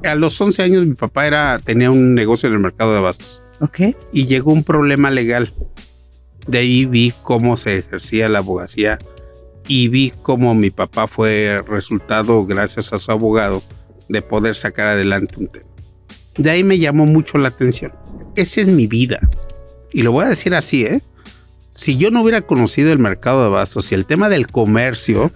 A los 11 años mi papá tenía un negocio en el mercado de abastos. Ok. Y llegó un problema legal. De ahí vi cómo se ejercía la abogacía y vi cómo mi papá fue resultado, gracias a su abogado, de poder sacar adelante un tema. De ahí me llamó mucho la atención. Esa es mi vida. Y lo voy a decir así, si yo no hubiera conocido el mercado de abastos y el tema del comercio,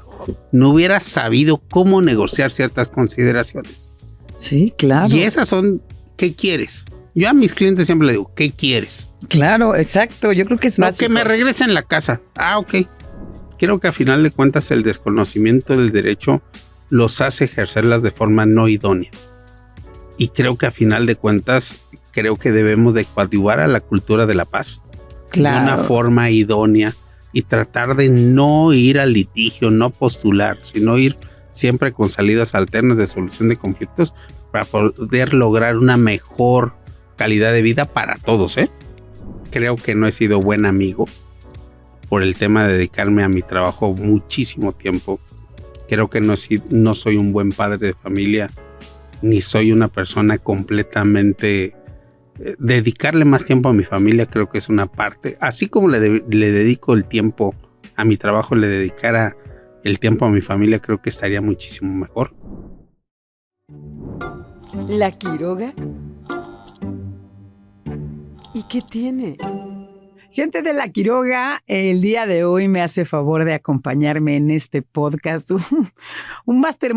no hubiera sabido cómo negociar ciertas consideraciones. Sí, claro. Y esas son, ¿qué quieres? Yo a mis clientes siempre les digo, ¿qué quieres? Claro, exacto. Yo creo que es básico. Que me regresen la casa. Ok. Creo que a final de cuentas el desconocimiento del derecho los hace ejercerlas de forma no idónea. Y creo que a final de cuentas, creo que debemos de coadyuvar a la cultura de la paz. Claro. De una forma idónea y tratar de no ir al litigio, no postular, sino ir siempre con salidas alternas de solución de conflictos para poder lograr una mejor calidad de vida para todos. Creo que no he sido buen amigo por el tema de dedicarme a mi trabajo muchísimo tiempo. Creo que no soy un buen padre de familia, ni soy una persona completamente... dedicarle más tiempo a mi familia creo que es una parte. Así como le dedico el tiempo a mi trabajo, le dedicara el tiempo a mi familia, creo que estaría muchísimo mejor. ¿La Quiroga? ¿Y qué tiene? Gente de La Quiroga, el día de hoy me hace favor de acompañarme en este podcast. Un máster,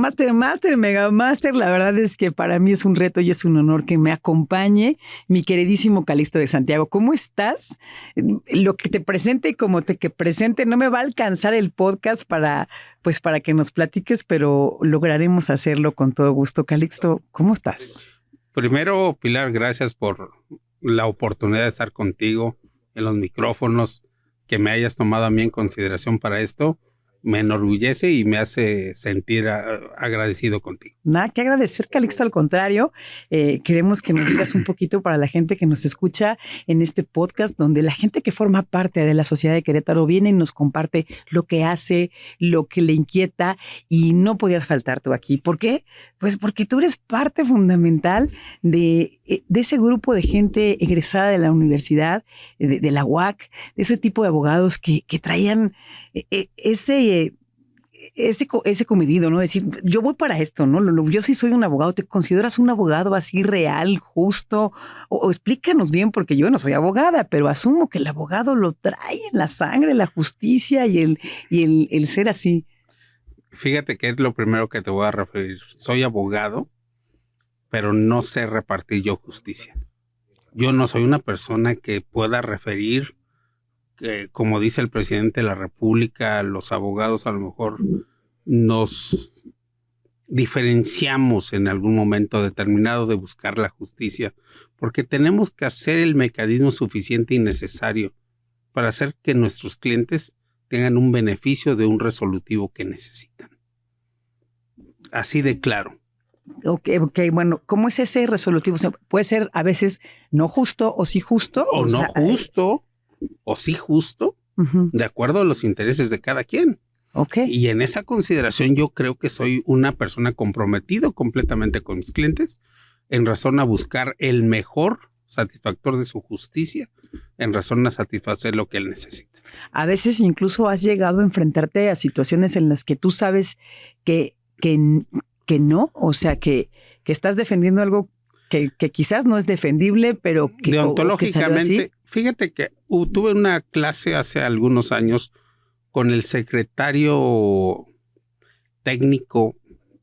mega máster. La verdad es que para mí es un reto y es un honor que me acompañe mi queridísimo Calixto de Santiago. ¿Cómo estás? Lo que te presente y como que presente no me va a alcanzar el podcast para que nos platiques, pero lograremos hacerlo con todo gusto. Calixto, ¿cómo estás? Primero, Pilar, gracias por la oportunidad de estar contigo en los micrófonos, que me hayas tomado a mí en consideración para esto, me enorgullece y me hace sentir agradecido contigo. Nada que agradecer, Calixto, al contrario. Queremos que nos digas un poquito para la gente que nos escucha en este podcast, donde la gente que forma parte de la sociedad de Querétaro viene y nos comparte lo que hace, lo que le inquieta, y no podías faltar tú aquí. ¿Por qué? Pues porque tú eres parte fundamental de ese grupo de gente egresada de la universidad, de la UAC, de ese tipo de abogados que traían ese comedido, ¿no? Decir, yo voy para esto, ¿no? Yo sí soy un abogado. ¿Te consideras un abogado así real, justo? O explícanos bien, porque yo no soy abogada, pero asumo que el abogado lo trae en la sangre, la justicia y el ser así. Fíjate que es lo primero que te voy a referir. Soy abogado, pero no sé repartir yo justicia. Yo no soy una persona que pueda referir, como dice el presidente de la República, los abogados a lo mejor nos diferenciamos en algún momento determinado de buscar la justicia, porque tenemos que hacer el mecanismo suficiente y necesario para hacer que nuestros clientes tengan un beneficio de un resolutivo que necesitan. Así de claro. Ok, bueno, ¿cómo es ese resolutivo? O sea, puede ser a veces no justo o sí justo. O no justo o sí justo, de acuerdo a los intereses de cada quien. Okay. Y en esa consideración yo creo que soy una persona comprometido completamente con mis clientes en razón a buscar el mejor satisfactor de su justicia, en razón a satisfacer lo que él necesita. A veces incluso has llegado a enfrentarte a situaciones en las que tú sabes que no, o sea, que estás defendiendo algo que quizás no es defendible, pero que deontológicamente, fíjate que tuve una clase hace algunos años con el secretario técnico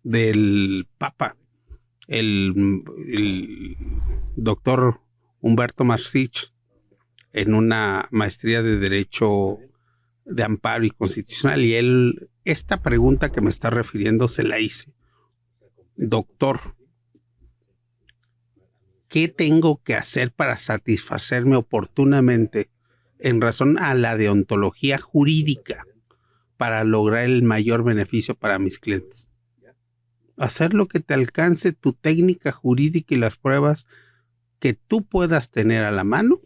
del Papa, el doctor Humberto Marsich, en una maestría de Derecho de Amparo y Constitucional, y él, esta pregunta que me está refiriendo se la hice. Doctor, ¿qué tengo que hacer para satisfacerme oportunamente en razón a la deontología jurídica para lograr el mayor beneficio para mis clientes? Hacer lo que te alcance tu técnica jurídica y las pruebas que tú puedas tener a la mano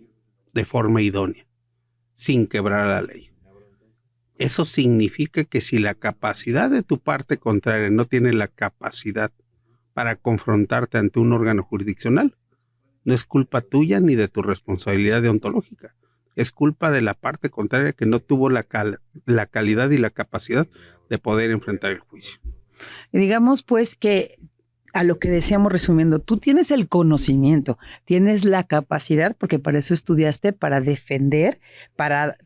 de forma idónea, sin quebrar la ley. Eso significa que si la capacidad de tu parte contraria no tiene la capacidad para confrontarte ante un órgano jurisdiccional. No es culpa tuya ni de tu responsabilidad deontológica. Es culpa de la parte contraria que no tuvo la calidad y la capacidad de poder enfrentar el juicio. Y digamos pues que a lo que decíamos resumiendo, tú tienes el conocimiento, tienes la capacidad, porque para eso estudiaste, para defender, para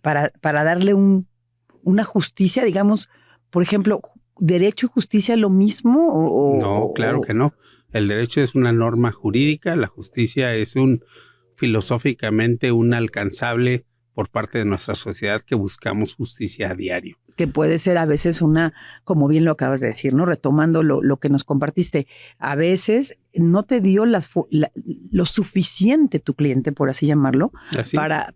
darle una justicia, digamos, por ejemplo, ¿derecho y justicia lo mismo? No, claro que no. El derecho es una norma jurídica, la justicia es filosóficamente un alcanzable por parte de nuestra sociedad que buscamos justicia a diario. Que puede ser a veces como bien lo acabas de decir, ¿no? Retomando lo que nos compartiste, a veces no te dio lo suficiente tu cliente, por así llamarlo,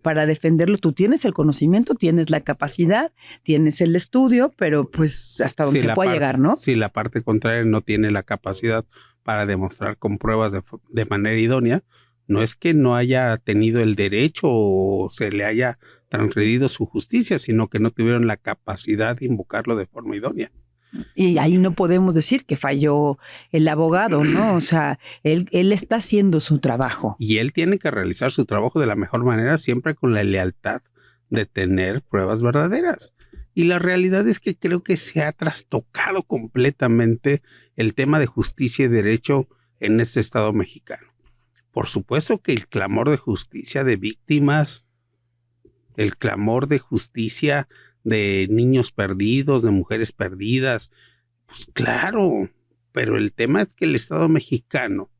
para defenderlo. Tú tienes el conocimiento, tienes la capacidad, tienes el estudio, pero pues hasta donde se pueda llegar, ¿no? Si la parte contraria no tiene la capacidad para demostrar con pruebas de manera idónea, no es que no haya tenido el derecho o se le haya transgredido su justicia, sino que no tuvieron la capacidad de invocarlo de forma idónea. Y ahí no podemos decir que falló el abogado, ¿no? O sea, él está haciendo su trabajo. Y él tiene que realizar su trabajo de la mejor manera, siempre con la lealtad de tener pruebas verdaderas. Y la realidad es que creo que se ha trastocado completamente el tema de justicia y derecho en este Estado mexicano. Por supuesto que el clamor de justicia de víctimas, el clamor de justicia de niños perdidos, de mujeres perdidas, pues claro, pero el tema es que el Estado mexicano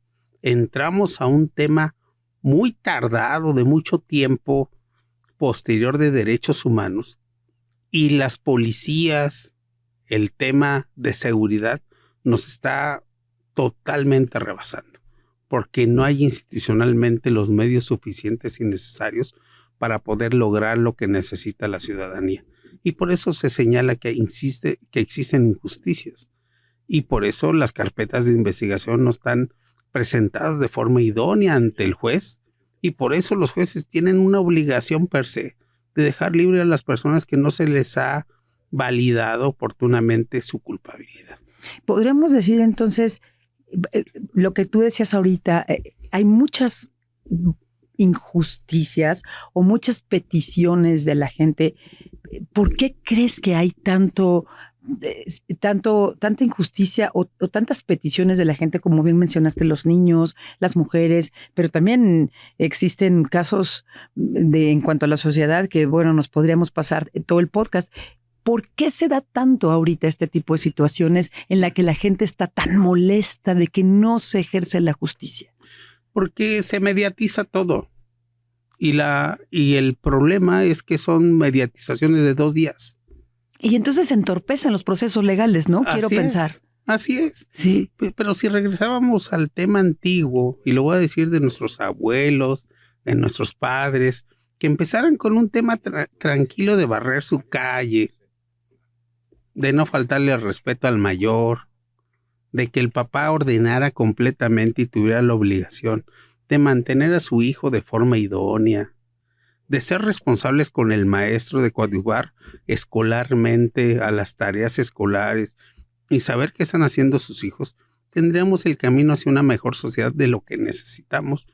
entramos a un tema muy tardado, de mucho tiempo posterior de derechos humanos, y las policías, el tema de seguridad nos está totalmente rebasando, porque no hay institucionalmente los medios suficientes y necesarios para poder lograr lo que necesita la ciudadanía. Y por eso se señala que existen injusticias. Y por eso las carpetas de investigación no están presentadas de forma idónea ante el juez. Y por eso los jueces tienen una obligación per se de dejar libre a las personas que no se les ha validado oportunamente su culpabilidad. Podríamos decir entonces, lo que tú decías ahorita, hay muchas injusticias o muchas peticiones de la gente. ¿Por qué crees que hay tanta injusticia o tantas peticiones de la gente, como bien mencionaste, los niños, las mujeres, pero también existen casos en cuanto a la sociedad que, bueno, nos podríamos pasar todo el podcast? ¿Por qué se da tanto ahorita este tipo de situaciones en la que la gente está tan molesta de que no se ejerce la justicia? Porque se mediatiza todo. Y el problema es que son mediatizaciones de 2 días. Y entonces se entorpecen los procesos legales, ¿no? Quiero pensar. Así es. Sí. Pero si regresábamos al tema antiguo, y lo voy a decir de nuestros abuelos, de nuestros padres, que empezaran con un tema tranquilo de barrer su calle, de no faltarle al respeto al mayor, de que el papá ordenara completamente y tuviera la obligación de mantener a su hijo de forma idónea, de ser responsables con el maestro, de coadyuvar escolarmente a las tareas escolares y saber qué están haciendo sus hijos, tendríamos el camino hacia una mejor sociedad de lo que necesitamos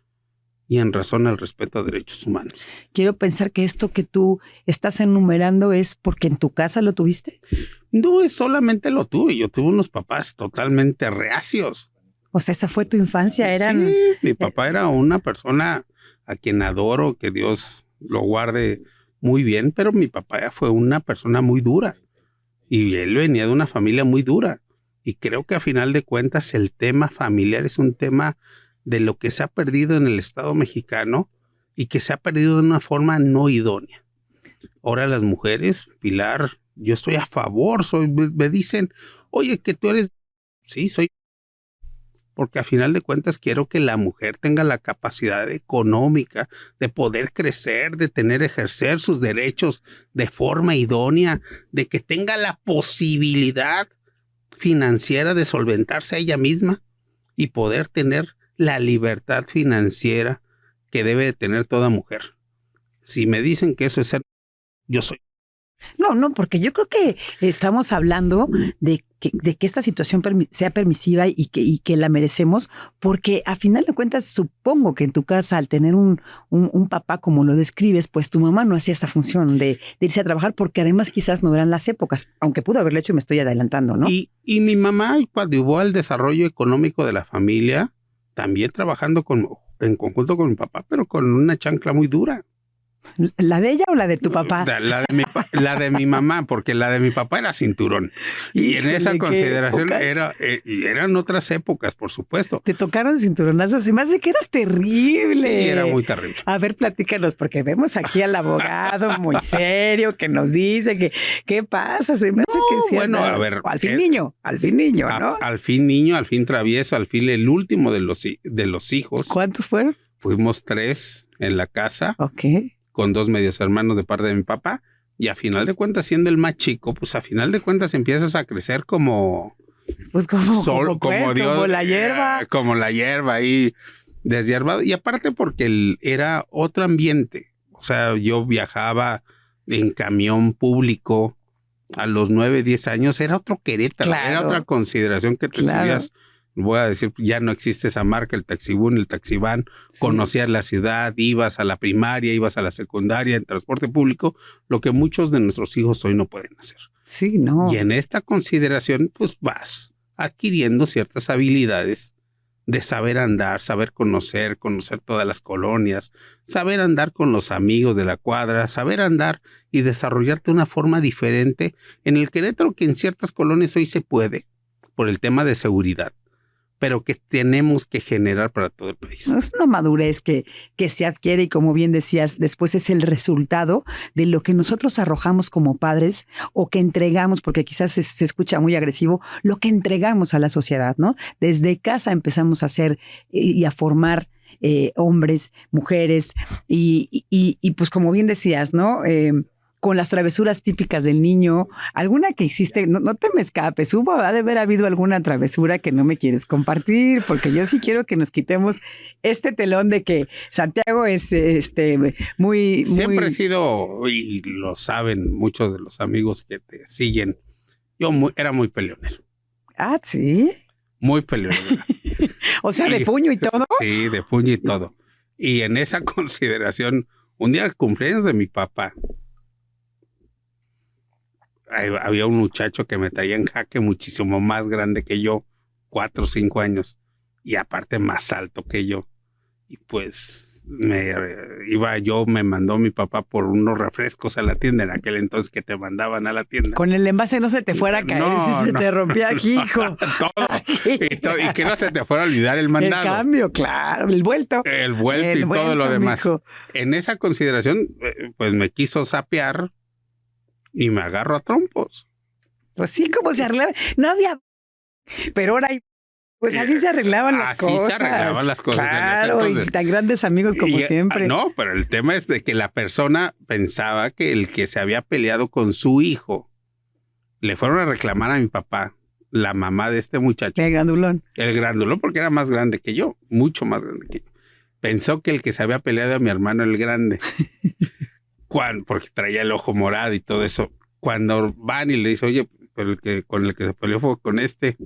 y en razón al respeto a derechos humanos. Quiero pensar que esto que tú estás enumerando es porque en tu casa lo tuviste. No es solamente lo tuve, yo tuve unos papás totalmente reacios. O sea, esa fue tu infancia, Sí, mi papá era una persona a quien adoro, que Dios lo guarde muy bien, pero mi papá fue una persona muy dura y él venía de una familia muy dura. Y creo que a final de cuentas el tema familiar es un tema de lo que se ha perdido en el Estado mexicano y que se ha perdido de una forma no idónea. Ahora las mujeres, Pilar, yo estoy a favor, me dicen, oye, que tú eres, sí, soy, porque a final de cuentas quiero que la mujer tenga la capacidad económica de poder crecer, de ejercer sus derechos de forma idónea, de que tenga la posibilidad financiera de solventarse a ella misma y poder tener la libertad financiera que debe de tener toda mujer. Si me dicen que eso es ser, yo soy. No, porque yo creo que estamos hablando de que esta situación sea permisiva y que la merecemos, porque a final de cuentas supongo que en tu casa al tener un papá como lo describes, pues tu mamá no hacía esta función de irse a trabajar, porque además quizás no eran las épocas, aunque pudo haberlo hecho y me estoy adelantando, ¿no? Y mi mamá coadyuvó al desarrollo económico de la familia, también trabajando en conjunto con mi papá, pero con una chancla muy dura. ¿La de ella o la de tu papá? La de mi mamá, porque la de mi papá era cinturón. Y en esa Híjole, consideración ¿qué eran otras épocas, por supuesto. Te tocaron cinturonazos, se me hace que eras terrible. Sí, era muy terrible. A ver, platícanos, porque vemos aquí al abogado muy serio que nos dice que qué pasa, se me hace que sí. Bueno, a ver. Al fin niño, ¿no? Al fin niño, al fin travieso, al fin el último de los hijos. ¿Cuántos fueron? Fuimos 3 en la casa. Ok. Con 2 medios hermanos de parte de mi papá, y a final de cuentas, siendo el más chico, pues a final de cuentas empiezas a crecer como... Pues como Dios, como la hierba. Como la hierba ahí, deshierbado. Y aparte porque era otro ambiente. O sea, yo viajaba en camión público a los 9, 10 años, era otro Querétaro, Claro. era otra consideración que te subías. Voy a decir, ya no existe esa marca, el taxibún, el taxiván, Sí. conocías la ciudad, ibas a la primaria, ibas a la secundaria, en transporte público, lo que muchos de nuestros hijos hoy no pueden hacer. Sí, no. Y en esta consideración, pues vas adquiriendo ciertas habilidades de saber andar, saber conocer todas las colonias, saber andar con los amigos de la cuadra, saber andar y desarrollarte de una forma diferente en el Querétaro que en ciertas colonias hoy se puede, por el tema de seguridad, pero que tenemos que generar para todo el país. Es una madurez que se adquiere y, como bien decías, después es el resultado de lo que nosotros arrojamos como padres o que entregamos, porque quizás se escucha muy agresivo, lo que entregamos a la sociedad, ¿no? Desde casa empezamos a hacer y a formar hombres, mujeres y pues como bien decías, ¿no? Con las travesuras típicas del niño, alguna que hiciste, no te me escapes, ha de haber habido alguna travesura que no me quieres compartir, porque yo sí quiero que nos quitemos este telón de que Santiago es muy... Siempre he sido, y lo saben muchos de los amigos que te siguen, yo era muy peleonero. Ah, ¿sí? Muy peleonero. O sea, de puño y todo. Sí, de puño y todo. Y en esa consideración, un día cumpleaños de mi papá, había un muchacho que me traía en jaque muchísimo más grande que yo, 4 o 5 años, y aparte más alto que yo. Y pues me mandó mi papá por unos refrescos a la tienda, en aquel entonces que te mandaban a la tienda. Con el envase no se te fuera a caer, si se te rompía aquí, hijo. Y que no se te fuera a olvidar el mandado. El cambio, claro, el vuelto. El vuelto y todo lo demás. Mijo. En esa consideración, pues me quiso sapear y me agarro a trompos. Pues sí, como se arreglaba. No había... Pero ahora hay... Pues así se arreglaban las cosas. Así se arreglaban las cosas. Claro, en ese entonces. Y tan grandes amigos como siempre. No, pero el tema es de que la persona pensaba que el que se había peleado con su hijo, le fueron a reclamar a mi papá, la mamá de este muchacho. El grandulón. El grandulón, porque era más grande que yo, mucho más grande que yo. Pensó que el que se había peleado a mi hermano el grande. Porque traía el ojo morado y todo eso. Cuando van y le dice, oye, con el que se peleó fue con este,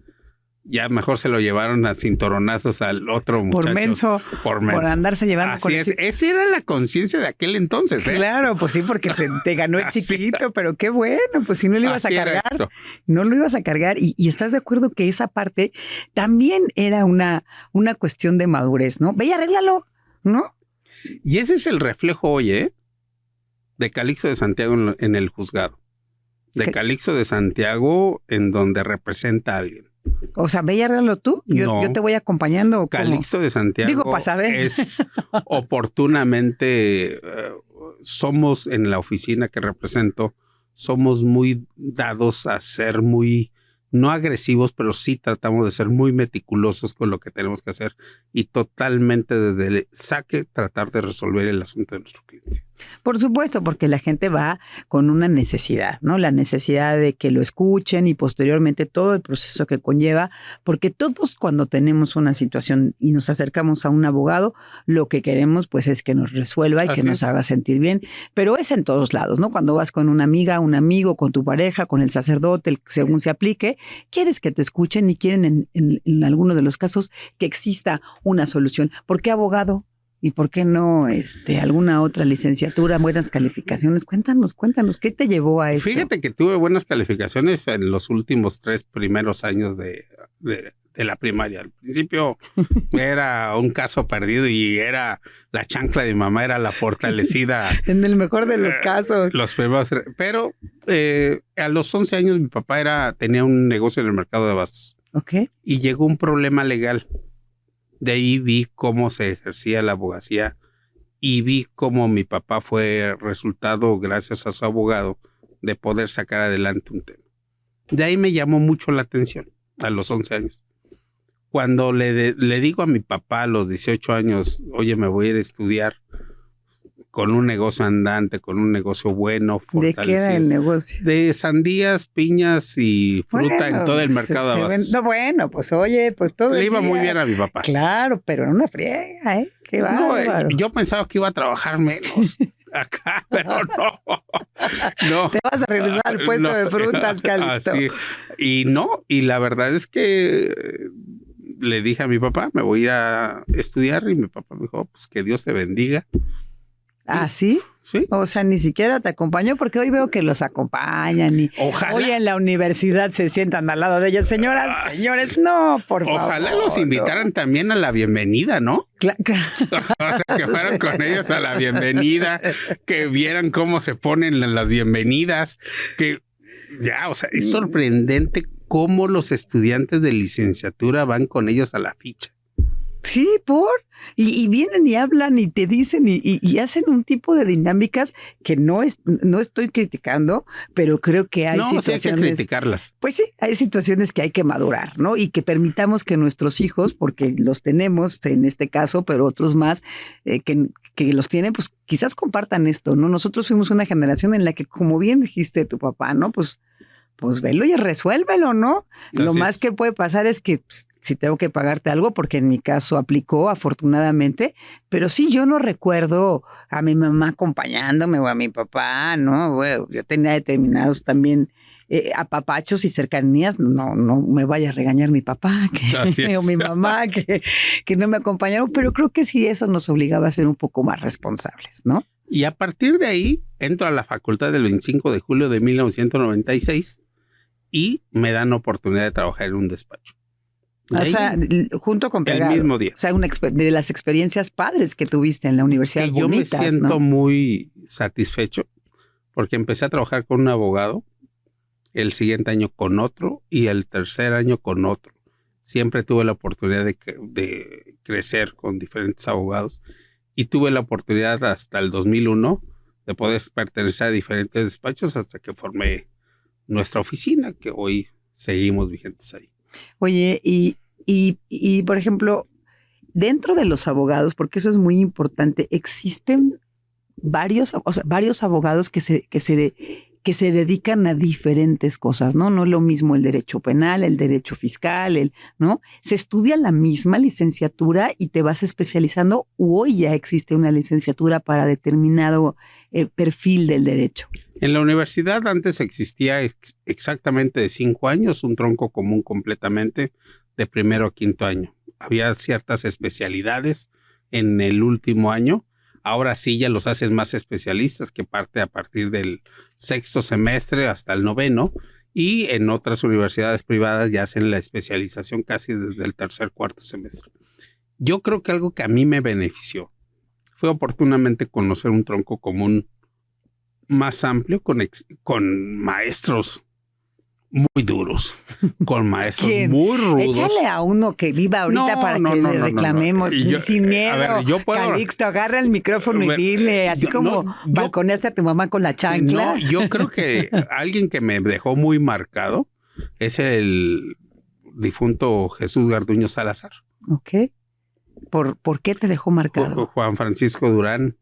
ya mejor se lo llevaron a cinturonazos al otro muchacho. Por menso. Por andarse llevando Así con es. Esa era la conciencia de aquel entonces. Claro, pues sí, porque te ganó el chiquito, pero qué bueno, pues si no lo ibas a cargar. No lo ibas a cargar. Y estás de acuerdo que esa parte también era una cuestión de madurez, ¿no? Ve y arréglalo, ¿no? Y ese es el reflejo hoy, de Calixto de Santiago en el juzgado. De Calixto de Santiago en donde representa a alguien. O sea, ve y arréglalo tú. Yo te voy acompañando. Calixto de Santiago. Digo, para saber. Es oportunamente, somos en la oficina que represento, somos muy dados a ser muy, no agresivos, pero sí tratamos de ser muy meticulosos con lo que tenemos que hacer y totalmente desde el saque tratar de resolver el asunto de nuestro cliente. Por supuesto, porque la gente va con una necesidad, ¿no? La necesidad de que lo escuchen y posteriormente todo el proceso que conlleva, porque todos cuando tenemos una situación y nos acercamos a un abogado, lo que queremos pues es que nos resuelva y que nos haga sentir bien, pero es en todos lados, ¿no? Cuando vas con una amiga, un amigo, con tu pareja, con el sacerdote, según se aplique, quieres que te escuchen y quieren en algunos de los casos que exista una solución. ¿Por qué abogado? ¿Y por qué no alguna otra licenciatura, buenas calificaciones? Cuéntanos, ¿qué te llevó a esto? Fíjate que tuve buenas calificaciones en los últimos 3 primeros años de la primaria. Al principio era un caso perdido y era la chancla de mi mamá, era la fortalecida. En el mejor de los casos. Los primeros, pero a los 11 años mi papá tenía un negocio en el mercado de abastos. Okay. Y llegó un problema legal. De ahí vi cómo se ejercía la abogacía y vi cómo mi papá fue resultado, gracias a su abogado, de poder sacar adelante un tema. De ahí me llamó mucho la atención a los 11 años. Cuando le digo a mi papá a los 18 años, oye, me voy a ir a estudiar con un negocio andante, con un negocio bueno, fortalecido. ¿De qué era el negocio? De sandías, piñas y fruta en todo el mercado de abastos. No, bueno, pues oye, pues todo le iba muy bien a mi papá. Claro, pero en una friega, ¿eh? Qué bárbaro. No, yo pensaba que iba a trabajar menos acá, pero no. Te vas a regresar al puesto de frutas, Calixto. Y la verdad es que le dije a mi papá, me voy a estudiar, y mi papá me dijo, pues que Dios te bendiga. ¿Ah, sí? Sí. O sea, ni siquiera te acompañó, porque hoy veo que los acompañan y ojalá. Hoy en la universidad se sientan al lado de ellos. Señoras, señores, no, por favor. Ojalá los invitaran también a la bienvenida, ¿no? O sea, que fueran con ellos a la bienvenida, que vieran cómo se ponen las bienvenidas, que ya, o sea, es sorprendente cómo los estudiantes de licenciatura van con ellos a la ficha. Sí, y vienen y hablan y te dicen y hacen un tipo de dinámicas que no estoy criticando, pero creo que hay situaciones... Sí hay que criticarlas. Pues sí, hay situaciones que hay que madurar, ¿no? Y que permitamos que nuestros hijos, porque los tenemos en este caso, pero otros más, que los tienen, pues quizás compartan esto, ¿no? Nosotros fuimos una generación en la que, como bien dijiste tu papá, ¿no? Pues velo y resuélvelo, ¿no? Lo más que puede pasar es que si tengo que pagarte algo, porque en mi caso aplicó afortunadamente, pero sí, yo no recuerdo a mi mamá acompañándome o a mi papá, ¿no? Bueno, yo tenía determinados también apapachos y cercanías, no me vaya a regañar mi papá o mi mamá que no me acompañaron, pero creo que sí eso nos obligaba a ser un poco más responsables, ¿no? Y a partir de ahí entro a la facultad el 25 de julio de 1996 y me dan oportunidad de trabajar en un despacho. O sea, junto con Pegado. El mismo día. O sea, de las experiencias padres que tuviste en la universidad. Que yo bonitas, me siento ¿no? muy satisfecho porque empecé a trabajar con un abogado, el siguiente año con otro y el tercer año con otro. Siempre tuve la oportunidad de crecer con diferentes abogados y tuve la oportunidad hasta el 2001 de poder pertenecer a diferentes despachos hasta que formé nuestra oficina, que hoy seguimos vigentes ahí. Oye, y por ejemplo, dentro de los abogados, porque eso es muy importante, existen varios abogados que se dedican a diferentes cosas, ¿no? No es lo mismo el derecho penal, el derecho fiscal, ¿no? Se estudia la misma licenciatura y te vas especializando, o hoy ya existe una licenciatura para determinado perfil del derecho. En la universidad antes existía exactamente de 5 años, un tronco común completamente de primero a quinto año. Había ciertas especialidades en el último año. Ahora sí ya los hacen más especialistas, que parte a partir del 6º semestre hasta el 9º, y en otras universidades privadas ya hacen la especialización casi desde el 3er, 4º semestre. Yo creo que algo que a mí me benefició fue oportunamente conocer un tronco común más amplio con maestros muy duros, con maestros muy rudos. Échale a uno que viva ahorita para que le reclamemos. Sin miedo. A ver, yo puedo... Calixto, agarra el micrófono y dile, así como balconeaste a tu mamá con la chancla. No, yo creo que alguien que me dejó muy marcado es el difunto Jesús Garduño Salazar. Ok. ¿Por qué te dejó marcado? Juan Francisco Durán.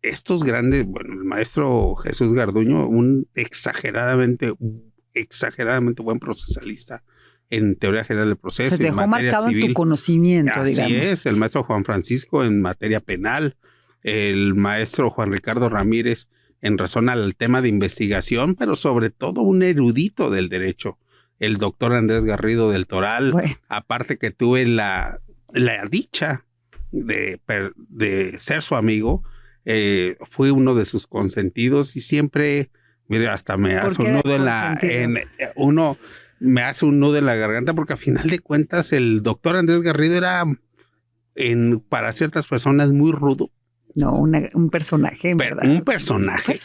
estos grandes, bueno, el maestro Jesús Garduño, un exageradamente buen procesalista en teoría general del proceso. Se dejó marcado en tu conocimiento, Así digamos. es, el maestro Juan Francisco en materia penal, el maestro Juan Ricardo Ramírez en razón al tema de investigación, pero sobre todo un erudito del derecho, el doctor Andrés Garrido del Toral, Bueno. aparte que tuve la dicha de ser su amigo, fui uno de sus consentidos y siempre, mire, hasta me hace un nudo me hace un nudo en la garganta porque a final de cuentas el doctor Andrés Garrido era para ciertas personas muy rudo. No, un personaje, ¿verdad? Un personaje.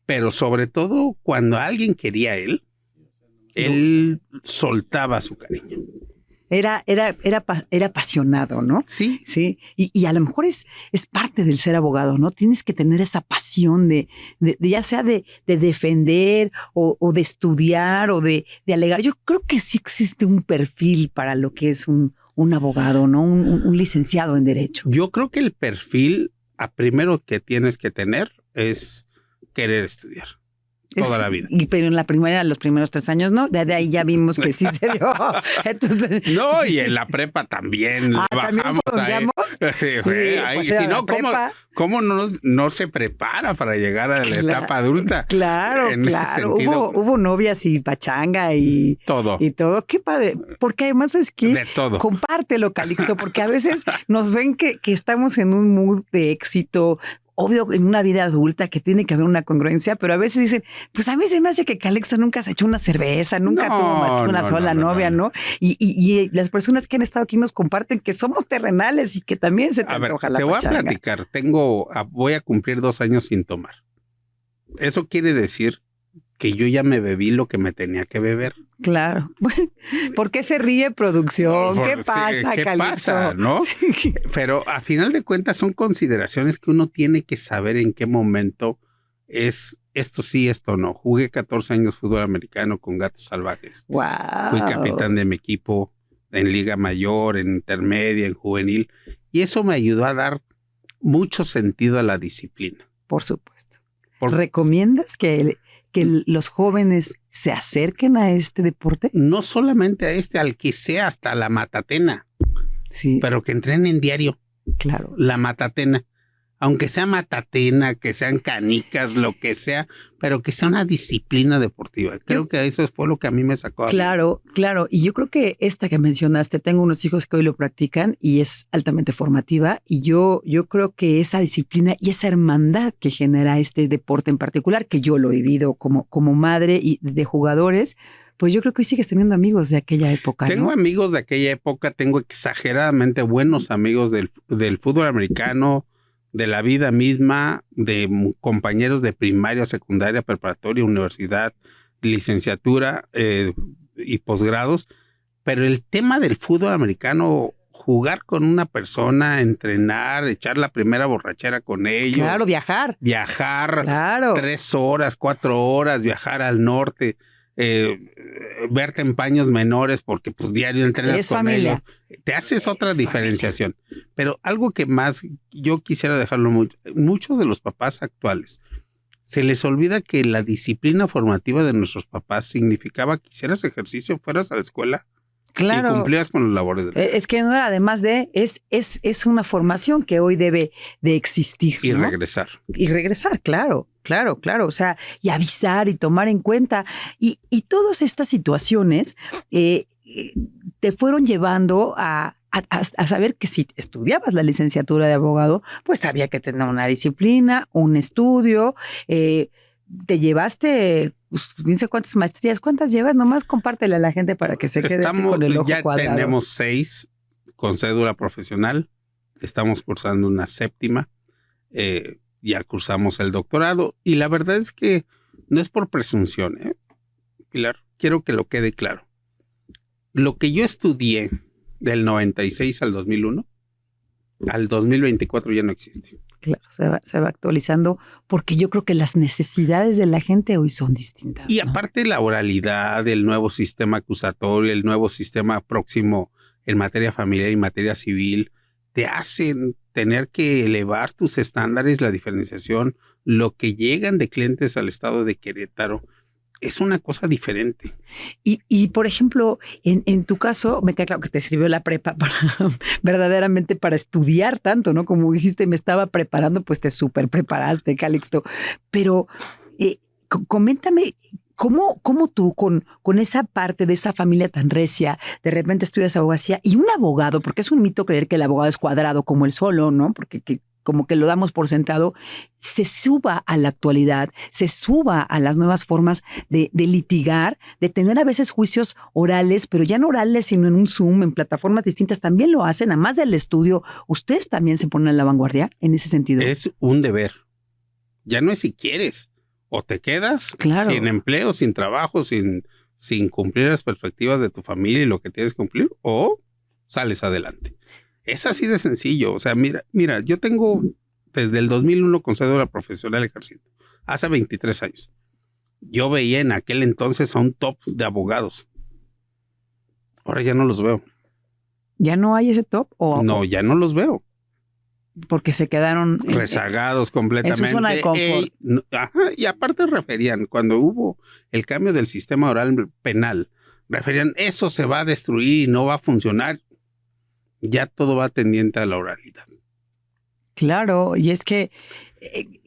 Pero sobre todo cuando alguien quería él soltaba su cariño. Era apasionado, ¿no? Sí. Sí. Y a lo mejor es parte del ser abogado, ¿no? Tienes que tener esa pasión de ya sea de defender o de estudiar o de alegar. Yo creo que sí existe un perfil para lo que es un abogado, ¿no? Un licenciado en Derecho. Yo creo que el perfil primero que tienes que tener es querer estudiar. Toda la vida. Pero en la primaria, los primeros 3 años, ¿no? De ahí ya vimos que sí se dio. Entonces, no, y en la prepa también bajamos ahí. Si no, ¿cómo no se prepara para llegar a la etapa adulta? Claro. Hubo novias y pachanga y todo. Qué padre. Porque además es que de todo. Compártelo, Calixto, porque a veces nos ven que estamos en un mood de éxito. Obvio, en una vida adulta que tiene que haber una congruencia, pero a veces dicen, pues a mí se me hace que Calixto nunca se echó una cerveza, nunca tuvo más que una sola novia, ¿no? Y las personas que han estado aquí nos comparten que somos terrenales y que también se te antoja la pachanga. Te voy a platicar, voy a cumplir 2 años sin tomar. Eso quiere decir que yo ya me bebí lo que me tenía que beber. Claro. ¿Por qué se ríe producción? ¿Qué pasa, ¿Qué Calixto? pasa, no? Sí. Pero a final de cuentas son consideraciones que uno tiene que saber en qué momento es esto sí, esto no. Jugué 14 años fútbol americano con Gatos Salvajes. Wow. Fui capitán de mi equipo en Liga Mayor, en Intermedia, en Juvenil. Y eso me ayudó a dar mucho sentido a la disciplina. Por supuesto. ¿Recomiendas que los jóvenes se acerquen a este deporte? No solamente a al que sea, hasta la matatena. Sí. Pero que entrenen diario. Claro. La matatena. Aunque sea matatena, que sean canicas, lo que sea, pero que sea una disciplina deportiva. Creo que eso fue lo que a mí me sacó. Claro. Y yo creo que esta que mencionaste, tengo unos hijos que hoy lo practican y es altamente formativa. Y yo creo que esa disciplina y esa hermandad que genera este deporte en particular, que yo lo he vivido como madre y de jugadores, pues yo creo que hoy sigues teniendo amigos de aquella época. Tengo amigos de aquella época, tengo exageradamente buenos amigos del fútbol americano, de la vida misma, de compañeros de primaria, secundaria, preparatoria, universidad, licenciatura y posgrados. Pero el tema del fútbol americano, jugar con una persona, entrenar, echar la primera borrachera con ellos. Claro, viajar. Claro. 3 horas, 4 horas, viajar al norte. Verte en paños menores porque pues diario entrenas con ellos, te haces otra diferenciación. Pero algo que más yo quisiera dejarlo muchos de los papás actuales se les olvida que la disciplina formativa de nuestros papás significaba que hicieras ejercicio, fueras a la escuela. Claro. Y cumplías con los labores de la Es que no era además de, es una formación que hoy debe de existir. Y ¿no? regresar. Y regresar, claro. O sea, y avisar y tomar en cuenta. Y todas estas situaciones te fueron llevando a saber que si estudiabas la licenciatura de abogado, pues había que tener una disciplina, un estudio. Te llevaste, no sé cuántas maestrías, ¿cuántas llevas? Nomás compártele a la gente para que se quede con el ojo cuadrado. Ya tenemos 6 con cédula profesional, estamos cursando una 7ª, ya cursamos el doctorado y la verdad es que no es por presunción, Pilar, quiero que lo quede claro. Lo que yo estudié del 96 al 2001, al 2024 ya no existe. Claro, se va actualizando porque yo creo que las necesidades de la gente hoy son distintas. Y ¿no? aparte la oralidad, el nuevo sistema acusatorio, el nuevo sistema próximo en materia familiar y materia civil, te hacen tener que elevar tus estándares, la diferenciación, lo que llegan de clientes al estado de Querétaro, es una cosa diferente. Y por ejemplo, en tu caso, me queda claro que te sirvió la prepa para verdaderamente para estudiar tanto, ¿no? Como dijiste, me estaba preparando, pues te súper preparaste, Calixto. Pero coméntame, ¿cómo tú con esa parte de esa familia tan recia, de repente estudias abogacía y un abogado, porque es un mito creer que el abogado es cuadrado como él solo, ¿no? Porque como que lo damos por sentado, se suba a la actualidad, se suba a las nuevas formas de litigar, de tener a veces juicios orales, pero ya no orales, sino en un Zoom, en plataformas distintas, también lo hacen, además del estudio. ¿Ustedes también se ponen a la vanguardia en ese sentido? Es un deber. Ya no es si quieres. O te quedas sin empleo, sin trabajo, sin cumplir las perspectivas de tu familia y lo que tienes que cumplir, o sales adelante. Es así de sencillo. O sea, mira, yo tengo desde el 2001 con cédula profesional ejército, hace 23 años. Yo veía en aquel entonces a un top de abogados. Ahora ya no los veo. ¿Ya no hay ese top? No, ya no los veo. Porque se quedaron rezagados completamente. En su zona de confort. Y aparte referían, cuando hubo el cambio del sistema oral penal, referían, eso se va a destruir y no va a funcionar. Ya todo va tendiente a la oralidad. Claro, y es que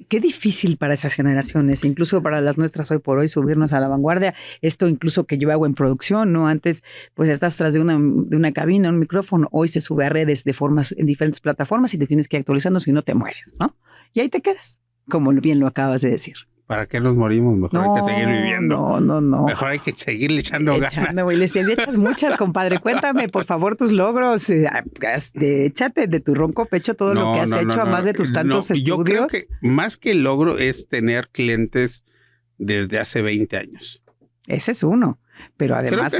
qué difícil para esas generaciones, incluso para las nuestras hoy por hoy, subirnos a la vanguardia. Esto incluso que yo hago en producción, ¿no? Antes, pues estás tras de una cabina, un micrófono. Hoy se sube a redes en diferentes plataformas y te tienes que ir actualizando, si no te mueres, ¿no? Y ahí te quedas, como bien lo acabas de decir. ¿Para qué nos morimos? Mejor hay que seguir viviendo. No. Mejor hay que seguirle echando ganas. Y les echas muchas, compadre. Cuéntame, por favor, tus logros. Échate de tu ronco pecho todo lo que has hecho, además de tus tantos estudios. Yo creo que más que el logro es tener clientes desde hace 20 años. Ese es uno. Pero además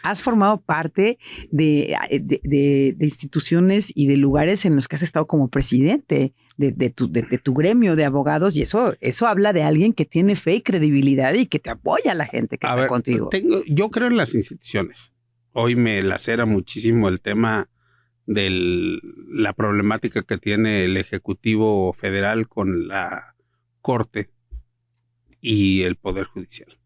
has formado parte de instituciones y de lugares en los que has estado como presidente de tu gremio de abogados, y eso habla de alguien que tiene fe y credibilidad y que te apoya a la gente que está contigo. Yo creo en las instituciones. Hoy me lacera muchísimo el tema de la problemática que tiene el Ejecutivo Federal con la Corte y el Poder Judicial.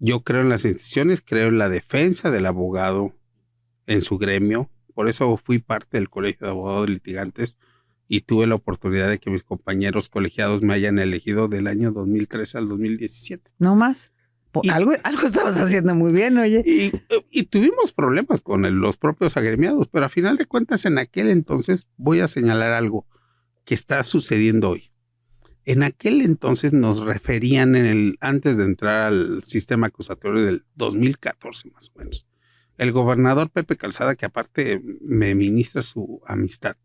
Yo creo en las instituciones, creo en la defensa del abogado en su gremio. Por eso fui parte del Colegio de Abogados Litigantes y tuve la oportunidad de que mis compañeros colegiados me hayan elegido del año 2013 al 2017. ¿No más? Algo estabas haciendo muy bien, oye. Y tuvimos problemas con los propios agremiados, pero a final de cuentas en aquel entonces voy a señalar algo que está sucediendo hoy. En aquel entonces nos referían antes de entrar al sistema acusatorio del 2014 más o menos. El gobernador Pepe Calzada, que aparte me ministra su amistad,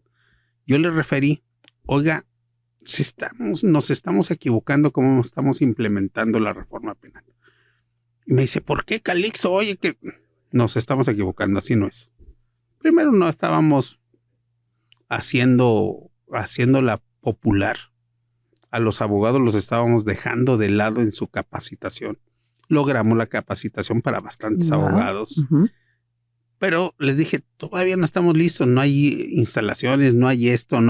yo le referí, oiga, nos estamos equivocando cómo estamos implementando la reforma penal. Y me dice, ¿por qué, Calixto? Oye, que nos estamos equivocando, así no es. Primero no estábamos haciéndola popular. A los abogados los estábamos dejando de lado en su capacitación. Logramos la capacitación para bastantes abogados. Uh-huh. Pero les dije, todavía no estamos listos, no hay instalaciones, no hay esto.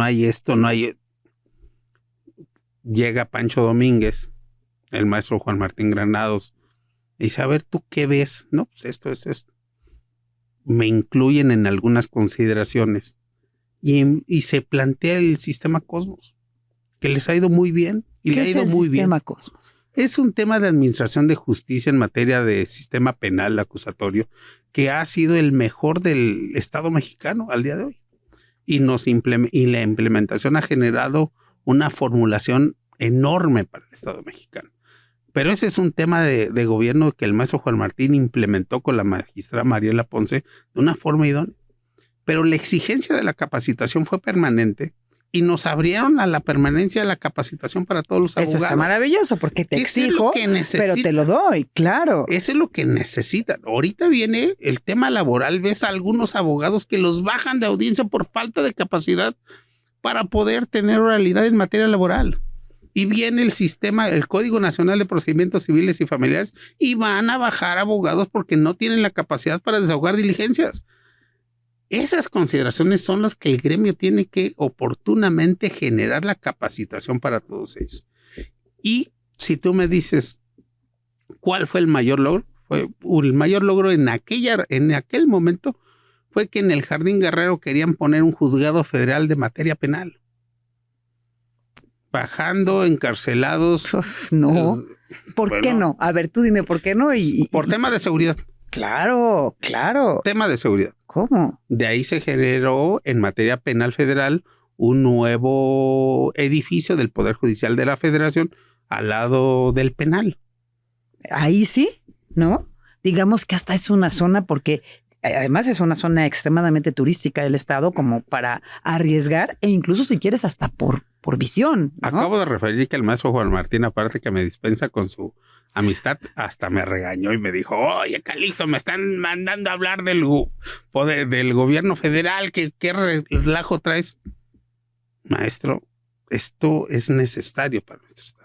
Llega Pancho Domínguez, el maestro Juan Martín Granados, y dice, a ver, ¿tú qué ves? No, pues esto es esto. Me incluyen en algunas consideraciones y se plantea el sistema Cosmos, que les ha ido muy bien y le ha ido muy bien. ¿Qué es el sistema Cosmos? Es un tema de administración de justicia en materia de sistema penal acusatorio que ha sido el mejor del Estado mexicano al día de hoy. Y la implementación ha generado una formulación enorme para el Estado mexicano. Pero ese es un tema de gobierno que el maestro Juan Martín implementó con la magistrada Mariela Ponce de una forma idónea. Pero la exigencia de la capacitación fue permanente y nos abrieron a la permanencia de la capacitación para todos los abogados. Eso está maravilloso porque te exijo, pero te lo doy, claro. Eso es lo que necesitan. Ahorita viene el tema laboral. Ves a algunos abogados que los bajan de audiencia por falta de capacidad para poder tener oralidad en materia laboral. Y viene el Código Nacional de Procedimientos Civiles y Familiares y van a bajar abogados porque no tienen la capacidad para desahogar diligencias. Esas consideraciones son las que el gremio tiene que oportunamente generar la capacitación para todos ellos. Y si tú me dices, ¿cuál fue el mayor logro? El mayor logro en aquel momento fue que en el Jardín Guerrero querían poner un juzgado federal de materia penal. Bajando encarcelados. No. ¿Por qué no? A ver, tú dime por qué no. Por tema de seguridad. Claro. Tema de seguridad. ¿Cómo? De ahí se generó en materia penal federal un nuevo edificio del Poder Judicial de la Federación al lado del penal. Ahí sí, ¿no? Digamos que hasta es una zona, porque además es una zona extremadamente turística del estado, como para arriesgar, e incluso si quieres hasta por visión, ¿no? Acabo de referir que el maestro Juan Martín, aparte que me dispensa con su amistad, hasta me regañó y me dijo, oye, Calixto, me están mandando a hablar del gobierno federal, ¿qué relajo traes? Maestro, esto es necesario para nuestro estado.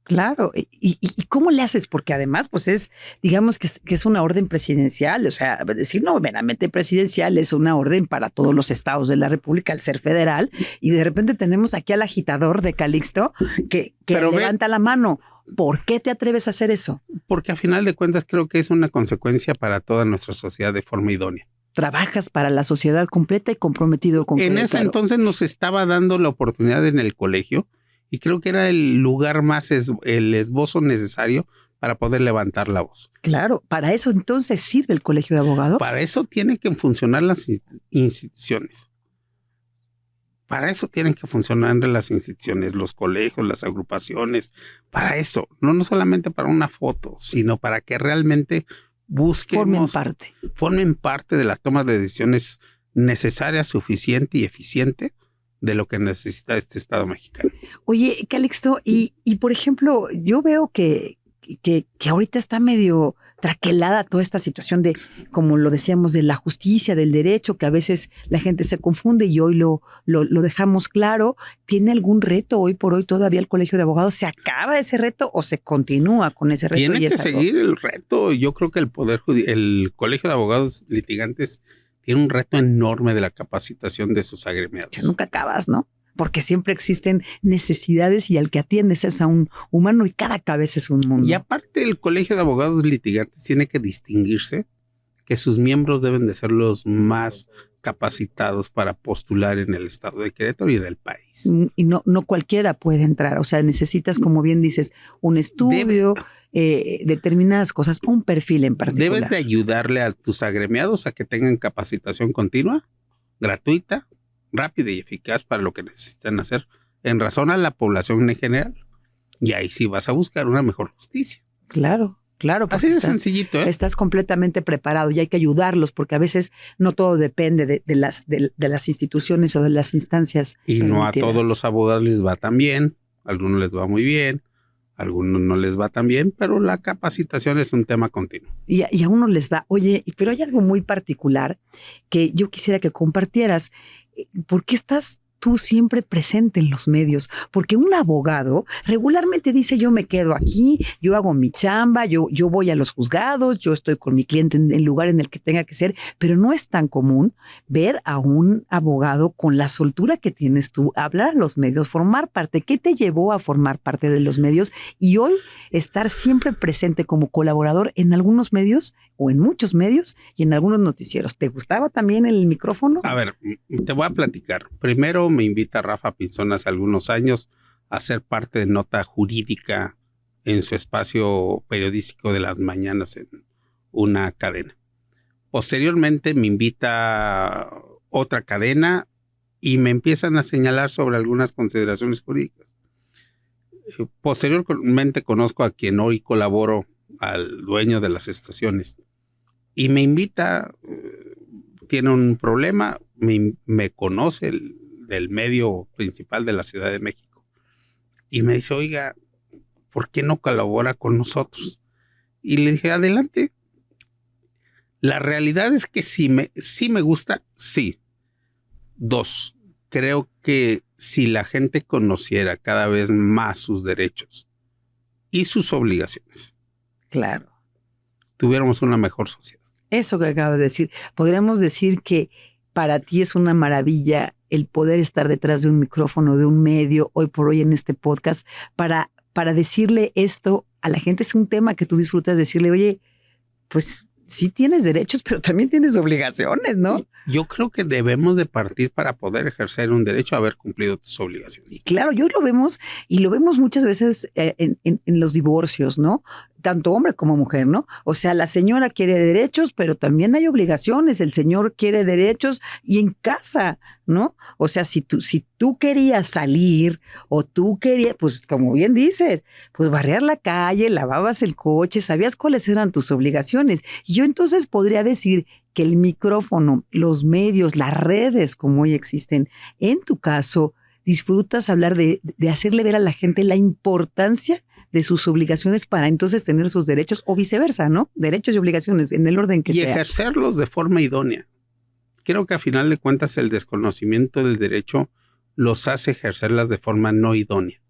Claro. ¿Y cómo le haces? Porque además, pues digamos que es una orden presidencial, o sea, decir no meramente presidencial, es una orden para todos los estados de la República al ser federal, y de repente tenemos aquí al agitador de Calixto que levanta la mano. ¿Por qué te atreves a hacer eso? Porque a final de cuentas creo que es una consecuencia para toda nuestra sociedad de forma idónea. Trabajas para la sociedad completa y comprometido con en ese entonces nos estaba dando la oportunidad en el colegio, y creo que era el lugar más, el esbozo necesario para poder levantar la voz. Claro, para eso entonces sirve el Colegio de Abogados. Para eso tienen que funcionar las instituciones. Para eso tienen que funcionar las instituciones, los colegios, las agrupaciones. Para eso, no solamente para una foto, sino para que realmente formen parte de la toma de decisiones necesaria, suficiente y eficiente de lo que necesita este Estado mexicano. Oye, Calixto, y por ejemplo, yo veo que ahorita está medio traquelada toda esta situación de, como lo decíamos, de la justicia, del derecho, que a veces la gente se confunde y hoy lo dejamos claro. ¿Tiene algún reto hoy por hoy todavía el Colegio de Abogados? ¿Se acaba ese reto o se continúa con ese reto? Tiene que seguir el reto. Yo creo que el Colegio de Abogados Litigantes tiene un reto enorme de la capacitación de sus agremiados. Que nunca acabas, ¿no? Porque siempre existen necesidades y al que atiendes es a un humano y cada cabeza es un mundo. Y aparte el Colegio de Abogados Litigantes tiene que distinguirse que sus miembros deben de ser los más capacitados para postular en el estado de Querétaro y en el país. Y no cualquiera puede entrar, o sea, necesitas, como bien dices, un estudio, determinadas cosas, un perfil en particular. Debes de ayudarle a tus agremiados a que tengan capacitación continua, gratuita, rápida y eficaz para lo que necesitan hacer en razón a la población en general. Y ahí sí vas a buscar una mejor justicia. Claro. Así de sencillito, ¿eh? Estás completamente preparado y hay que ayudarlos porque a veces no todo depende de las instituciones o de las instancias. Y no a todos los abogados les va tan bien, a algunos les va muy bien, a algunos no les va tan bien, pero la capacitación es un tema continuo. Y a uno les va. Oye, pero hay algo muy particular que yo quisiera que compartieras. ¿Por qué estás tú siempre presente en los medios? Porque un abogado regularmente dice, yo me quedo aquí, yo hago mi chamba, yo voy a los juzgados, yo estoy con mi cliente en el lugar en el que tenga que ser, pero no es tan común ver a un abogado con la soltura que tienes tú, hablar a los medios, formar parte. ¿Qué te llevó a formar parte de los medios y hoy estar siempre presente como colaborador en algunos medios o en muchos medios y en algunos noticieros? ¿Te gustaba también el micrófono? A ver, te voy a platicar. Primero me invita Rafa Pinzón hace algunos años a ser parte de Nota Jurídica en su espacio periodístico de las mañanas en una cadena. Posteriormente me invita otra cadena y me empiezan a señalar sobre algunas consideraciones jurídicas. Posteriormente conozco a quien hoy colaboro, al dueño de las estaciones, y me invita, tiene un problema, me conoce del medio principal de la Ciudad de México y me dice, oiga, ¿por qué no colabora con nosotros? Y le dije, adelante. La realidad es que sí me gusta, sí. 2, creo que si la gente conociera cada vez más sus derechos y sus obligaciones, claro, tuviéramos una mejor sociedad. Eso que acabas de decir, podríamos decir que para ti es una maravilla el poder estar detrás de un micrófono, de un medio, hoy por hoy en este podcast, para decirle esto a la gente. Es un tema que tú disfrutas, decirle, oye, pues sí tienes derechos, pero también tienes obligaciones, ¿no? Yo creo que debemos de partir para poder ejercer un derecho a haber cumplido tus obligaciones. Claro, yo lo vemos y lo vemos muchas veces en los divorcios, ¿no? Tanto hombre como mujer, ¿no? O sea, la señora quiere derechos, pero también hay obligaciones. El señor quiere derechos y en casa, ¿no? O sea, si tú querías salir o tú querías, pues como bien dices, pues barrer la calle, lavabas el coche, sabías cuáles eran tus obligaciones. Y yo entonces podría decir que el micrófono, los medios, las redes como hoy existen, en tu caso, disfrutas hablar de hacerle ver a la gente la importancia de sus obligaciones para entonces tener sus derechos o viceversa, ¿no? Derechos y obligaciones en el orden que sea. Y ejercerlos de forma idónea. Creo que a final de cuentas el desconocimiento del derecho los hace ejercerlas de forma no idónea.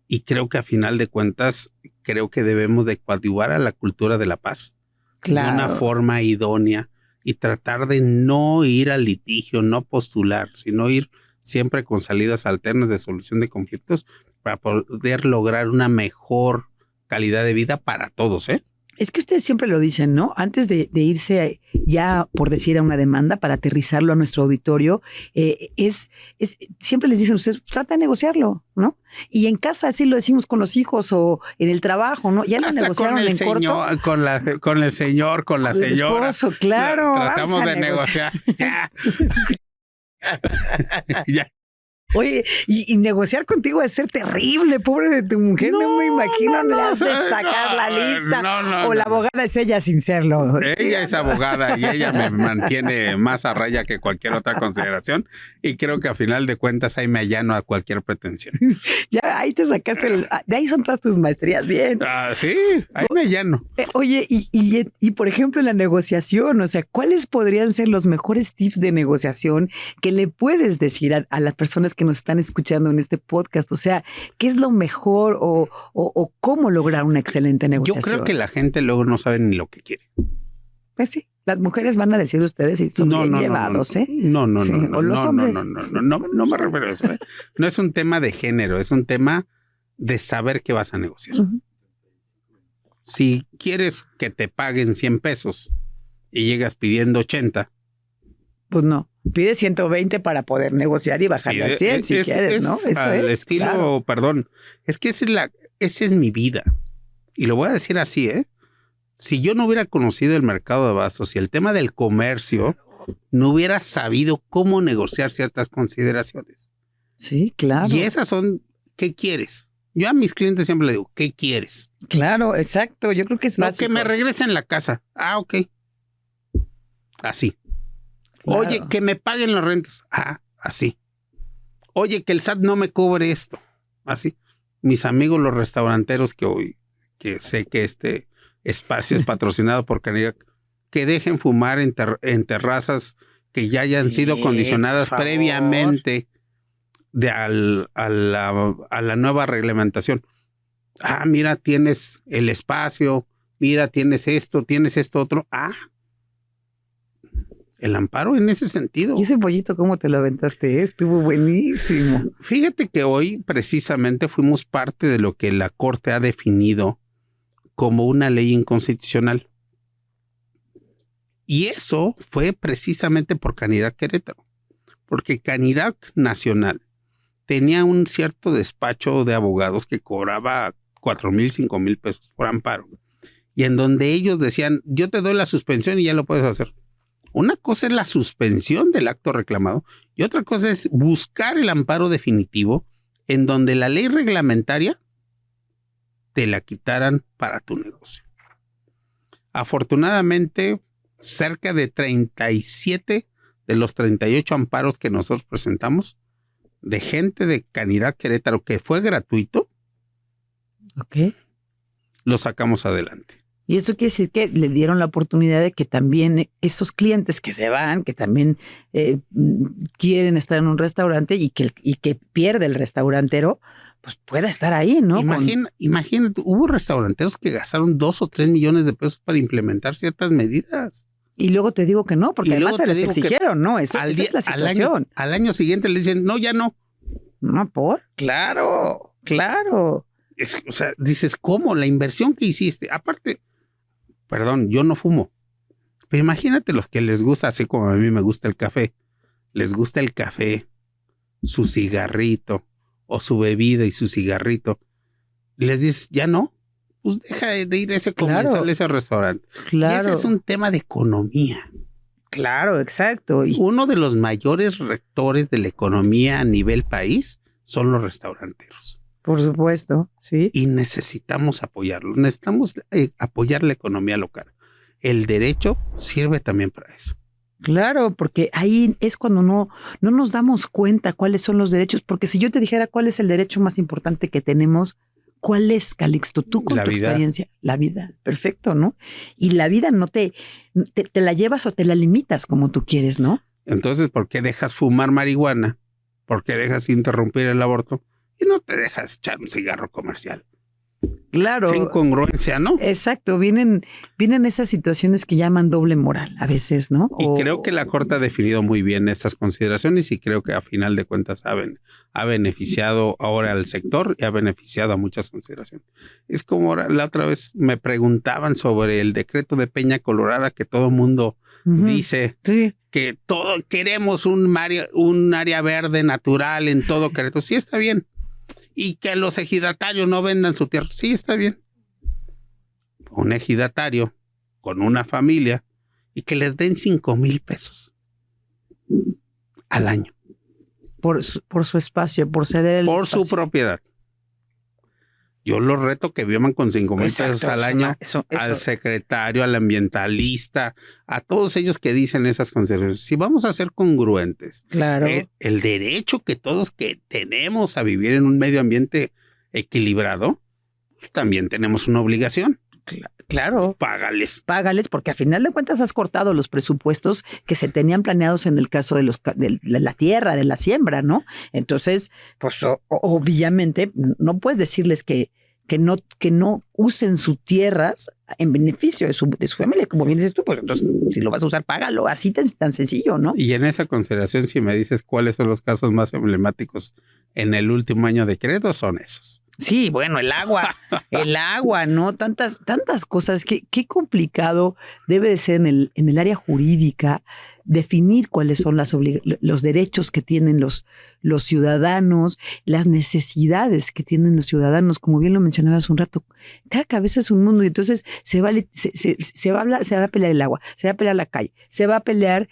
Y creo que a final de cuentas, creo que debemos de coadyuvar a la cultura de la paz. Claro. De una forma idónea y tratar de no ir al litigio, no postular, sino ir siempre con salidas alternas de solución de conflictos para poder lograr una mejor calidad de vida para todos, ¿eh? Es que ustedes siempre lo dicen, ¿no? Antes de irse ya, por decir, a una demanda, para aterrizarlo a nuestro auditorio, siempre les dicen ustedes, trata de negociarlo, ¿no? Y en casa así lo decimos con los hijos o en el trabajo, ¿no? Ya lo negociaron en corto. Con el señor, con la señora. El esposo, claro. Tratamos de negociar. Ya. Ya. Oye, y negociar contigo es ser terrible, pobre de tu mujer, no me imagino, le has de sacar la lista. O la abogada es ella sin serlo. Ella es abogada y ella me mantiene más a raya que cualquier otra consideración y creo que a final de cuentas ahí me allano a cualquier pretensión. Ya ahí te sacaste, de ahí son todas tus maestrías, bien. Sí, ahí me allano. Oye, y por ejemplo en la negociación, o sea, ¿cuáles podrían ser los mejores tips de negociación que le puedes decir a las personas que nos están escuchando en este podcast? O sea, ¿qué es lo mejor o cómo lograr una excelente negociación? Yo creo que la gente luego no sabe ni lo que quiere. Pues sí, las mujeres van a decir ustedes y son bien llevados, ¿eh? No, sí, o los hombres. No me refiero a eso, ¿eh? No es un tema de género, es un tema de saber qué vas a negociar. Uh-huh. Si quieres que te paguen 100 pesos y llegas pidiendo 80, pues no. Pide 120 para poder negociar y bajarle al 100 si quieres, ¿no? Eso al estilo, claro. Perdón, es que esa es mi vida. Y lo voy a decir así, ¿eh? Si yo no hubiera conocido el mercado de abastos y el tema del comercio, no hubiera sabido cómo negociar ciertas consideraciones. Sí, claro. Y esas son, ¿qué quieres? Yo a mis clientes siempre les digo, ¿qué quieres? Claro, exacto. Yo creo que es básico. Que me regresen la casa. Ok. Así. Claro. Oye, que me paguen las rentas. Así. Oye, que el SAT no me cobre esto. Así. Mis amigos los restauranteros que sé que este espacio es patrocinado por Canirac, que dejen fumar en terrazas que ya hayan sido condicionadas previamente a la nueva reglamentación. Mira, tienes el espacio, mira, tienes esto otro. El amparo en ese sentido. ¿Y ese pollito cómo te lo aventaste? Estuvo buenísimo. Fíjate que hoy precisamente fuimos parte de lo que la Corte ha definido como una ley inconstitucional. Y eso fue precisamente por Canirac Querétaro. Porque Canirac Nacional tenía un cierto despacho de abogados que cobraba 4,000, 5,000 pesos por amparo. Y en donde ellos decían, yo te doy la suspensión y ya lo puedes hacer. Una cosa es la suspensión del acto reclamado y otra cosa es buscar el amparo definitivo en donde la ley reglamentaria te la quitaran para tu negocio. Afortunadamente, cerca de 37 de los 38 amparos que nosotros presentamos de gente de Canirac Querétaro que fue gratuito, lo sacamos adelante. Y eso quiere decir que le dieron la oportunidad de que también esos clientes que se van, que también quieren estar en un restaurante y que pierde el restaurantero, pues pueda estar ahí, ¿no? Imagínate, hubo restauranteros que gastaron 2 o 3 millones de pesos para implementar ciertas medidas. Y luego te digo que no, porque Y además luego se te les digo que exigieron, ¿no? Esa es la situación. Al año siguiente le dicen, no, ya no. No, ¿por? Claro. O sea, dices, ¿cómo? La inversión que hiciste. Aparte, perdón, yo no fumo. Pero imagínate los que les gusta, así como a mí me gusta el café. Les gusta el café, su cigarrito, o su bebida y su cigarrito. Les dices, ya no. Pues deja de ir a ese comensal, a ese restaurante. Claro. Y ese es un tema de economía. Claro, exacto. Uno de los mayores rectores de la economía a nivel país son los restauranteros. Por supuesto, sí. Y necesitamos apoyarlo. Necesitamos apoyar la economía local. El derecho sirve también para eso. Claro, porque ahí es cuando no nos damos cuenta cuáles son los derechos. Porque si yo te dijera cuál es el derecho más importante que tenemos, ¿cuál es, Calixto? Tú con tu experiencia. La vida. Perfecto, ¿no? Y la vida no te la llevas o te la limitas como tú quieres, ¿no? Entonces, ¿por qué dejas fumar marihuana? ¿Por qué dejas interrumpir el aborto? Y no te dejas echar un cigarro comercial. Claro. Qué incongruencia, ¿no? Exacto. Vienen esas situaciones que llaman doble moral a veces, ¿no? Y creo que la Corte ha definido muy bien estas consideraciones y creo que a final de cuentas ha beneficiado ahora al sector y ha beneficiado a muchas consideraciones. Es como la otra vez me preguntaban sobre el decreto de Peña Colorada que todo mundo dice que queremos un área verde natural en todo Querétaro. Sí, está bien. Y que los ejidatarios no vendan su tierra. Sí, está bien. Un ejidatario con una familia y que les den 5,000 pesos al año. Por su espacio, por ceder el por espacio. Su propiedad. Yo los reto que vivan con 5,000 pesos al año al secretario, al ambientalista, a todos ellos que dicen esas consideraciones. Si vamos a ser congruentes, claro. El derecho que todos que tenemos a vivir en un medio ambiente equilibrado, pues también tenemos una obligación. Claro. Págales, porque a final de cuentas has cortado los presupuestos que se tenían planeados en el caso de la tierra, de la siembra, ¿no? Entonces, pues obviamente no puedes decirles que no usen sus tierras en beneficio de su familia. Como bien dices tú, pues entonces si lo vas a usar, págalo. Así tan sencillo, ¿no? Y en esa consideración, si me dices cuáles son los casos más emblemáticos en el último año de Querétaro, son esos. Sí, bueno, el agua, ¿no? Tantas cosas. Qué complicado debe de ser en el área jurídica definir cuáles son los derechos que tienen los ciudadanos, las necesidades que tienen los ciudadanos, como bien lo mencionaba hace un rato. Cada cabeza es un mundo y entonces se va a pelear el agua, se va a pelear la calle, se va a pelear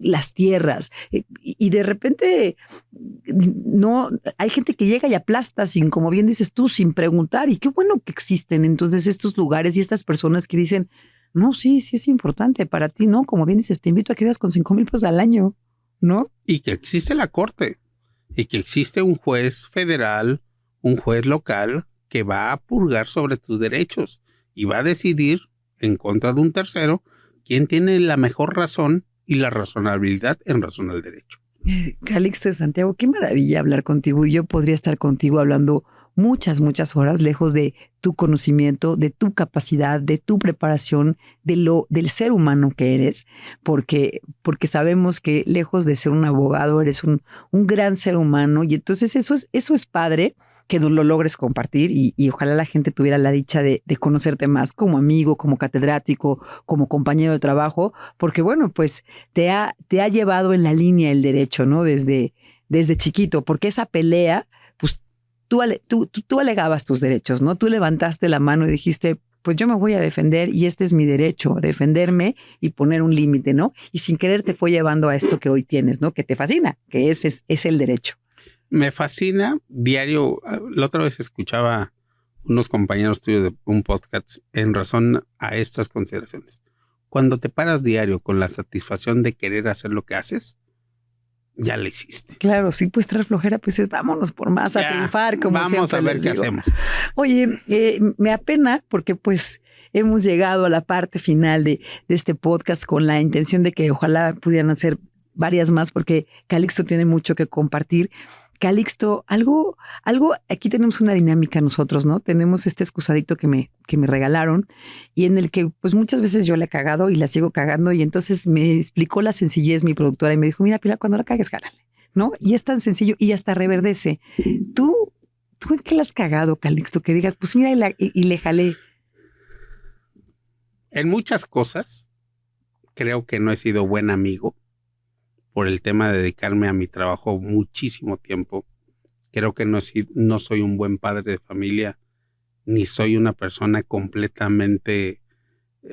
las tierras y de repente no hay gente que llega y aplasta como bien dices tú, sin preguntar, y qué bueno que existen entonces estos lugares y estas personas que dicen, no, sí es importante para ti, ¿no? Como bien dices, te invito a que vivas con 5,000 pesos al año, ¿no? Y que existe la Corte, y que existe un juez federal, un juez local que va a purgar sobre tus derechos y va a decidir en contra de un tercero quién tiene la mejor razón y la razonabilidad en razón al derecho. Calixto de Santiago, qué maravilla hablar contigo, y yo podría estar contigo hablando muchas horas, lejos de tu conocimiento, de tu capacidad, de tu preparación, del ser humano que eres, porque sabemos que lejos de ser un abogado eres un gran ser humano, y entonces eso es padre que lo logres compartir, y ojalá la gente tuviera la dicha de conocerte más como amigo, como catedrático, como compañero de trabajo, porque bueno, pues te ha llevado en la línea el derecho, ¿no? Desde chiquito, porque esa pelea, pues tú alegabas tus derechos, ¿no? Tú levantaste la mano y dijiste, pues yo me voy a defender y este es mi derecho, defenderme y poner un límite, ¿no? Y sin querer te fue llevando a esto que hoy tienes, ¿no? Que te fascina, que es el derecho. Me fascina diario. La otra vez escuchaba unos compañeros tuyos de un podcast en razón a estas consideraciones. Cuando te paras diario con la satisfacción de querer hacer lo que haces, ya lo hiciste. Claro, sí, pues traer flojera, pues es vámonos por más a triunfar, como vamos siempre a ver les qué digo. hacemos. Oye, me apena porque pues hemos llegado a la parte final de este podcast con la intención de que ojalá pudieran hacer varias más, porque Calixto tiene mucho que compartir. Calixto, aquí tenemos una dinámica nosotros, ¿no? Tenemos este excusadito que me regalaron y en el que pues muchas veces yo la he cagado y la sigo cagando y entonces me explicó la sencillez mi productora y me dijo, mira Pilar, cuando la cagues, jálale, ¿no? Y es tan sencillo y hasta reverdece. ¿Tú en qué la has cagado, Calixto? Que digas, pues mira y le jalé. En muchas cosas creo que no he sido buen amigo por el tema de dedicarme a mi trabajo muchísimo tiempo. Creo que no soy un buen padre de familia, ni soy una persona completamente...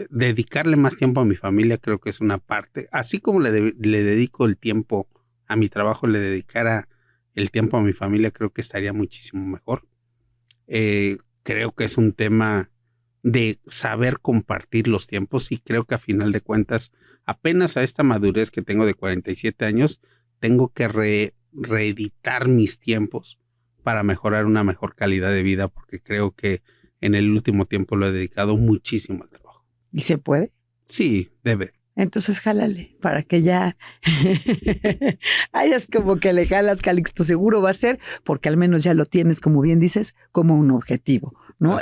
dedicarle más tiempo a mi familia creo que es una parte. Así como le dedico el tiempo a mi trabajo, le dedicara el tiempo a mi familia, creo que estaría muchísimo mejor. Creo que es un tema de saber compartir los tiempos y creo que a final de cuentas, apenas a esta madurez que tengo de 47 años, tengo que reeditar mis tiempos para mejorar una mejor calidad de vida porque creo que en el último tiempo lo he dedicado muchísimo al trabajo. ¿Y se puede? Sí, debe. Entonces jálale para que ya hayas como que le jalas, Calixto, seguro va a ser, porque al menos ya lo tienes, como bien dices, como un objetivo, ¿no?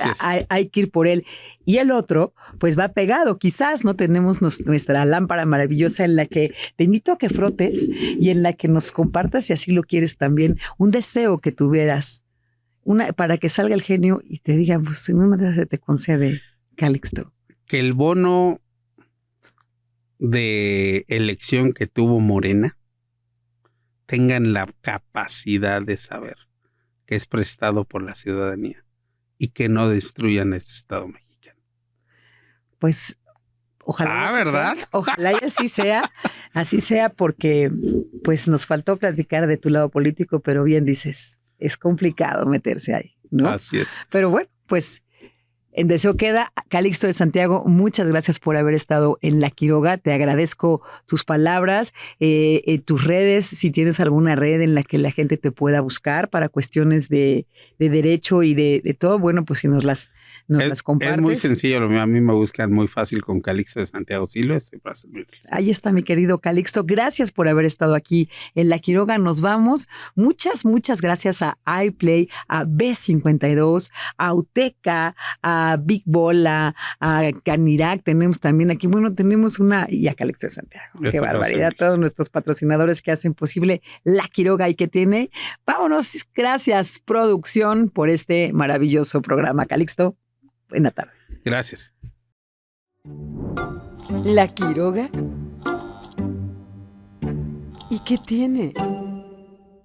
Hay que ir por él. Y el otro, pues va pegado, quizás, ¿no? Tenemos nuestra lámpara maravillosa en la que te invito a que frotes y en la que nos compartas, si así lo quieres también, un deseo que tuvieras, para que salga el genio y te diga, pues en una de esas se te concede, Calixto. Que el bono de elección que tuvo Morena tengan la capacidad de saber que es prestado por la ciudadanía y que no destruyan este Estado mexicano. Pues ojalá. ¿Verdad? Ojalá y así sea porque pues nos faltó platicar de tu lado político, pero bien dices, es complicado meterse ahí, ¿no? Así es. Pero bueno, pues en deseo queda. Calixto de Santiago, muchas gracias por haber estado en La Quiroga. Te agradezco tus palabras, tus redes, si tienes alguna red en la que la gente te pueda buscar para cuestiones de derecho y de todo, bueno, pues si nos las compartes. Es muy sencillo, a mí me buscan muy fácil con Calixto de Santiago Silva, estoy para servirles. Ahí está mi querido Calixto, gracias por haber estado aquí en La Quiroga, nos vamos. Muchas gracias a iPlay, a B52, a Uteca, a Big Ball, a Canirac, tenemos también aquí, bueno, tenemos y a Calixto de Santiago. Qué barbaridad, todos nuestros patrocinadores que hacen posible La Quiroga y que tiene. Vámonos, gracias producción por este maravilloso programa. Calixto, buena tarde. Gracias. La Quiroga. ¿Y qué tiene?